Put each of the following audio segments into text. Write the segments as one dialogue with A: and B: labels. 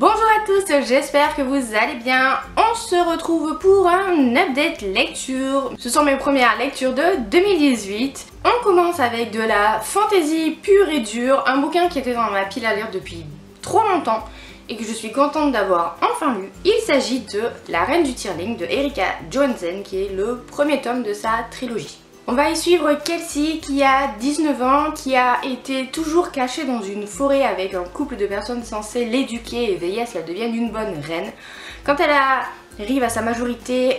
A: Bonjour à tous, j'espère que vous allez bien. On se retrouve pour un update lecture. Ce sont mes premières lectures de 2018. On commence avec de la fantasy pure et dure, un bouquin qui était dans ma pile à lire depuis trop longtemps et que je suis contente d'avoir enfin lu. Il s'agit de La Reine du Tirling de Erika Johansen, qui est le premier tome de sa trilogie. On va y suivre Kelsey qui a 19 ans, qui a été toujours cachée dans une forêt avec un couple de personnes censées l'éduquer et veiller à ce qu'elle devienne une bonne reine. Quand elle arrive à sa majorité,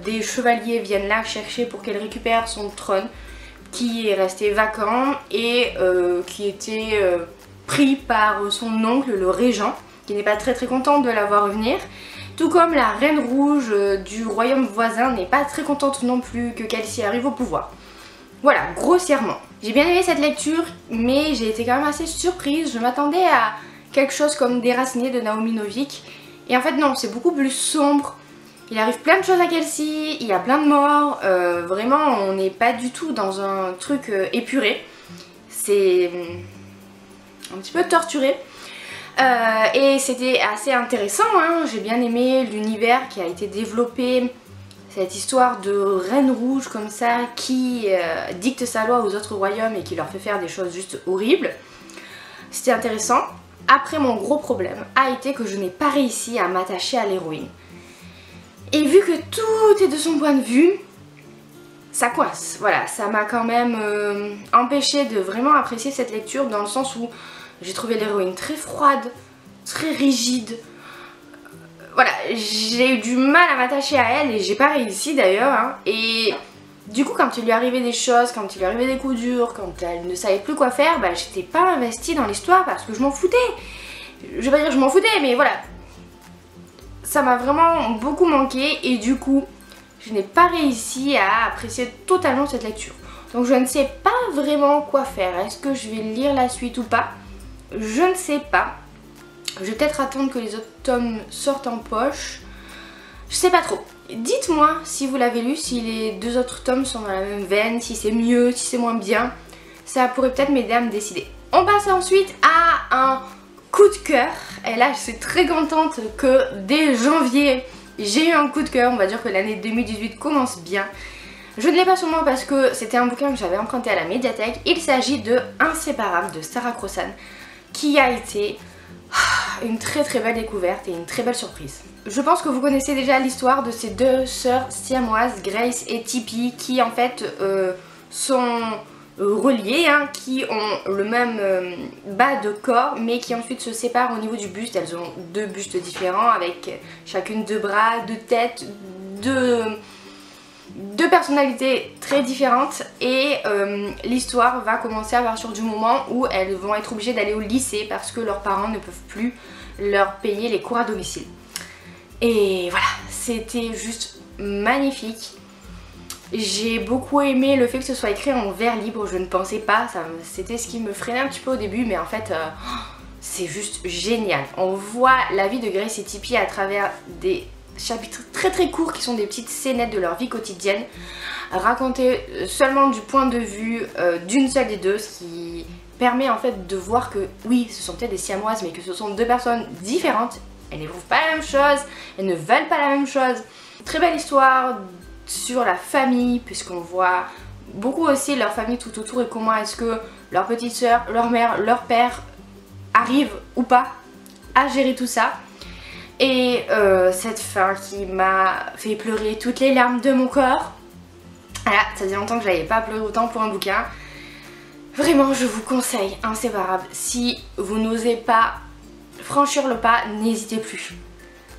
A: des chevaliers viennent la chercher pour qu'elle récupère son trône qui est resté vacant et qui était pris par son oncle, le régent, qui n'est pas très content de la voir revenir. Tout comme la reine rouge du royaume voisin n'est pas très contente non plus que Kelsey arrive au pouvoir. Voilà, grossièrement. J'ai bien aimé cette lecture, mais j'ai été quand même assez surprise. Je m'attendais à quelque chose comme Déraciné de Naomi Novik. Et en fait non, c'est beaucoup plus sombre. Il arrive plein de choses à Kelsey, il y a plein de morts. Vraiment, on n'est pas du tout dans un truc épuré. C'est un petit peu torturé. Et c'était assez intéressant, hein. J'ai bien aimé l'univers qui a été développé, cette histoire de reine rouge comme ça qui dicte sa loi aux autres royaumes et qui leur fait faire des choses juste horribles. C'était intéressant. Après, mon gros problème a été que je n'ai pas réussi à m'attacher à l'héroïne. Et vu que tout est de son point de vue, ça coince. Voilà, ça m'a quand même empêché de vraiment apprécier cette lecture, dans le sens où j'ai trouvé l'héroïne très froide, très rigide. Voilà, j'ai eu du mal à m'attacher à elle et j'ai pas réussi d'ailleurs. Hein. Et du coup, quand il lui arrivait des choses, quand il lui arrivait des coups durs, quand elle ne savait plus quoi faire, bah, j'étais pas investie dans l'histoire parce que je m'en foutais. Je vais pas dire que je m'en foutais, mais voilà. Ça m'a vraiment beaucoup manqué et du coup, je n'ai pas réussi à apprécier totalement cette lecture. Donc je ne sais pas vraiment quoi faire. Est-ce que je vais lire la suite ou pas ? Je ne sais pas. Je vais peut-être attendre que les autres tomes sortent en poche. Je sais pas trop. Dites-moi si vous l'avez lu, si les deux autres tomes sont dans la même veine, si c'est mieux, si c'est moins bien. Ça pourrait peut-être m'aider à me décider. On passe ensuite à un coup de cœur. Et là, je suis très contente que dès janvier, j'ai eu un coup de cœur. On va dire que l'année 2018 commence bien. Je ne l'ai pas sur moi parce que c'était un bouquin que j'avais emprunté à la médiathèque. Il s'agit de Inséparable de Sarah Crossan, qui a été une très belle découverte et une très belle surprise. Je pense que vous connaissez déjà l'histoire de ces deux sœurs siamoises, Grace et Tippi, qui en fait sont reliées, hein, qui ont le même bas de corps, mais qui ensuite se séparent au niveau du buste. Elles ont deux bustes différents, avec chacune deux bras, deux têtes, deux personnalités très différentes, et l'histoire va commencer à partir du moment où elles vont être obligées d'aller au lycée parce que leurs parents ne peuvent plus leur payer les cours à domicile. Et voilà, c'était juste magnifique. J'ai beaucoup aimé le fait que ce soit écrit en vers libre, je ne pensais pas, c'était ce qui me freinait un petit peu au début, mais en fait c'est juste génial. On voit la vie de Grace et Tippi à travers des chapitres très courts qui sont des petites scénettes de leur vie quotidienne, racontées seulement du point de vue d'une seule des deux, ce qui permet en fait de voir que oui, ce sont peut-être des siamoises, mais que ce sont deux personnes différentes. Elles n'éprouvent pas la même chose, elles ne veulent pas la même chose. Très belle histoire sur la famille, puisqu'on voit beaucoup aussi leur famille tout autour et comment est-ce que leur petite soeur, leur mère, leur père arrivent ou pas à gérer tout ça. Et cette fin qui m'a fait pleurer toutes les larmes de mon corps. Voilà, ça faisait longtemps que j'avais pas pleuré autant pour un bouquin. Vraiment, je vous conseille Inséparable. Si vous n'osez pas franchir le pas, n'hésitez plus.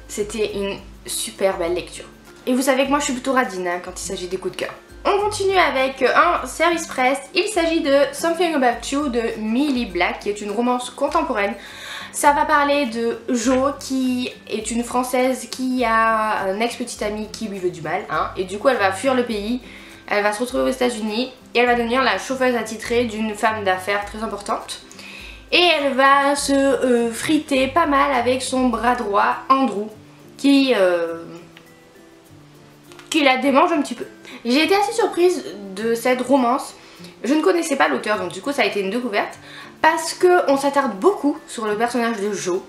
A: C'était une super belle lecture. Et vous savez que moi je suis plutôt radine, hein, quand il s'agit des coups de cœur. On continue avec un service presse. Il s'agit de Something About You de Millie Black, qui est une romance contemporaine. Ça va parler de Jo, qui est une Française qui a un ex-petit ami qui lui veut du mal, hein, et du coup elle va fuir le pays, elle va se retrouver aux États-Unis et elle va devenir la chauffeuse attitrée d'une femme d'affaires très importante. Et elle va se friter pas mal avec son bras droit, Andrew, qui la démange un petit peu. J'ai été assez surprise de cette romance. Je ne connaissais pas l'auteur, donc du coup ça a été une découverte, parce qu'on s'attarde beaucoup sur le personnage de Jo.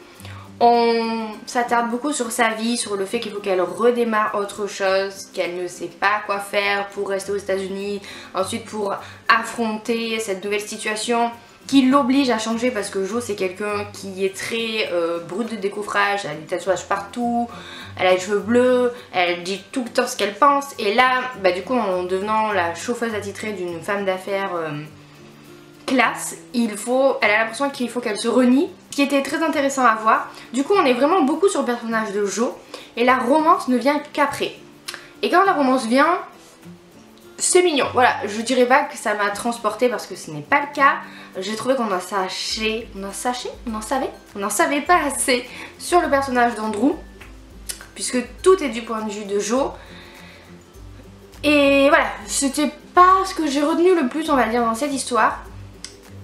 A: On s'attarde beaucoup sur sa vie, sur le fait qu'il faut qu'elle redémarre autre chose, qu'elle ne sait pas quoi faire pour rester aux États-Unis, ensuite pour affronter cette nouvelle situation qui l'oblige à changer parce que Jo c'est quelqu'un qui est très brut de décoffrage, elle a des tatouages partout, elle a les cheveux bleus, elle dit tout le temps ce qu'elle pense et là bah, du coup en devenant la chauffeuse attitrée d'une femme d'affaires classe, elle a l'impression qu'il faut qu'elle se renie, ce qui était très intéressant à voir. Du coup on est vraiment beaucoup sur le personnage de Jo et la romance ne vient qu'après. Et quand la romance vient, c'est mignon, voilà, je dirais pas que ça m'a transporté parce que ce n'est pas le cas. J'ai trouvé qu'on en savait pas assez sur le personnage d'Andrew, puisque tout est du point de vue de Jo. Et voilà, c'était pas ce que j'ai retenu le plus, on va dire, dans cette histoire.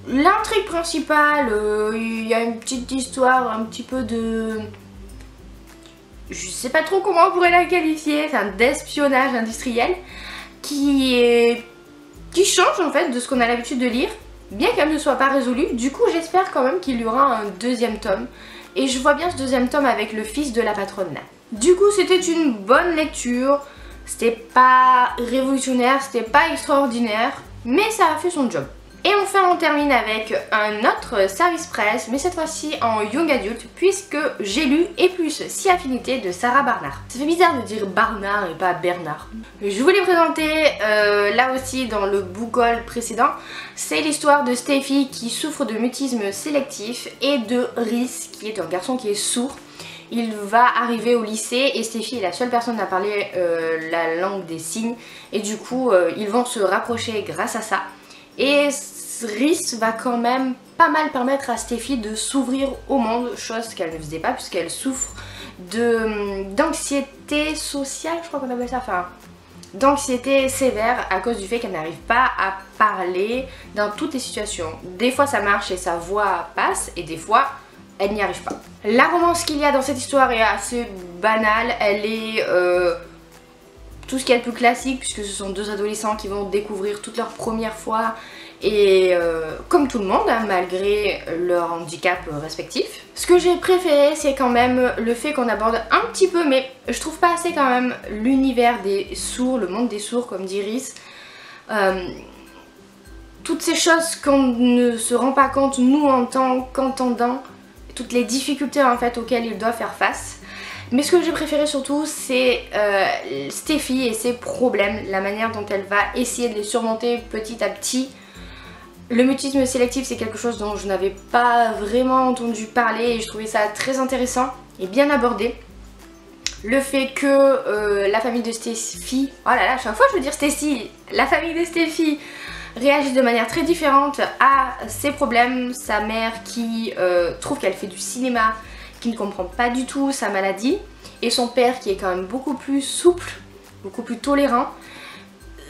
A: L'intrigue principale, il y a une petite histoire, un petit peu de... Je sais pas trop comment on pourrait la qualifier, c'est un d'espionnage industriel qui change en fait de ce qu'on a l'habitude de lire, bien qu'elle ne soit pas résolue. Du coup j'espère quand même qu'il y aura un deuxième tome, et je vois bien ce deuxième tome avec le fils de la patronne là. Du coup c'était une bonne lecture, c'était pas révolutionnaire, c'était pas extraordinaire, mais ça a fait son job. Et enfin on termine avec un autre service presse, mais cette fois-ci en young adult, puisque j'ai lu Et plus si affinité de Sarah Barnard. Ça fait bizarre de dire Barnard et pas Bernard. Je vous l'ai présenté là aussi dans le book haul précédent. C'est l'histoire de Steffi qui souffre de mutisme sélectif et de Rhys qui est un garçon qui est sourd. Il va arriver au lycée et Steffi est la seule personne à parler la langue des signes et du coup ils vont se rapprocher grâce à ça. Et Rhys va quand même pas mal permettre à Steffi de s'ouvrir au monde, chose qu'elle ne faisait pas puisqu'elle souffre d'anxiété sociale, je crois qu'on appelle ça, enfin d'anxiété sévère à cause du fait qu'elle n'arrive pas à parler dans toutes les situations. Des fois ça marche et sa voix passe et des fois elle n'y arrive pas. La romance qu'il y a dans cette histoire est assez banale, elle est tout ce qu'il y a de plus classique puisque ce sont deux adolescents qui vont découvrir toute leur première fois et comme tout le monde hein, malgré leur handicap respectif. Ce que j'ai préféré c'est quand même le fait qu'on aborde un petit peu, mais je trouve pas assez quand même, l'univers des sourds, le monde des sourds comme dit Rhys. Toutes ces choses qu'on ne se rend pas compte nous en tant qu'entendants, toutes les difficultés en fait auxquelles ils doivent faire face. Mais ce que j'ai préféré surtout c'est Steffi et ses problèmes, la manière dont elle va essayer de les surmonter petit à petit. Le mutisme sélectif c'est quelque chose dont je n'avais pas vraiment entendu parler et je trouvais ça très intéressant et bien abordé. Le fait que la famille de Steffi, oh là là, à chaque fois je veux dire Steffi, la famille de Steffi réagit de manière très différente à ses problèmes. Sa mère qui trouve qu'elle fait du cinéma, qui ne comprend pas du tout sa maladie, et son père qui est quand même beaucoup plus souple, beaucoup plus tolérant.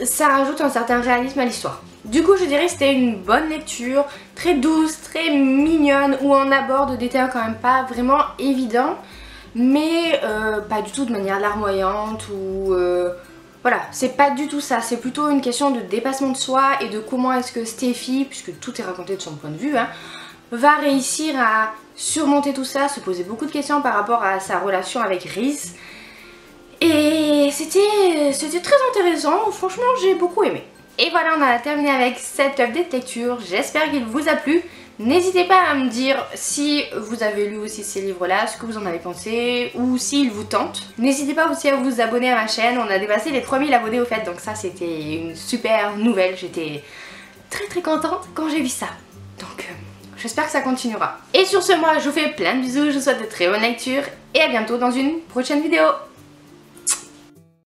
A: Ça rajoute un certain réalisme à l'histoire. Du coup je dirais que c'était une bonne lecture, très douce, très mignonne, où on aborde des thèmes quand même pas vraiment évidents, mais pas du tout de manière larmoyante ou... Voilà, c'est pas du tout ça, c'est plutôt une question de dépassement de soi et de comment est-ce que Steffi, puisque tout est raconté de son point de vue, hein, va réussir à surmonter tout ça, se poser beaucoup de questions par rapport à sa relation avec Rhys. Et c'était très intéressant, franchement j'ai beaucoup aimé. Et voilà, on a terminé avec cette update lecture, j'espère qu'il vous a plu. N'hésitez pas à me dire si vous avez lu aussi ces livres-là, ce que vous en avez pensé, ou s'ils vous tentent. N'hésitez pas aussi à vous abonner à ma chaîne, on a dépassé les 3000 abonnés au fait, donc ça c'était une super nouvelle, j'étais très contente quand j'ai vu ça. Donc j'espère que ça continuera. Et sur ce, moi je vous fais plein de bisous, je vous souhaite de très bonnes lectures, et à bientôt dans une prochaine vidéo.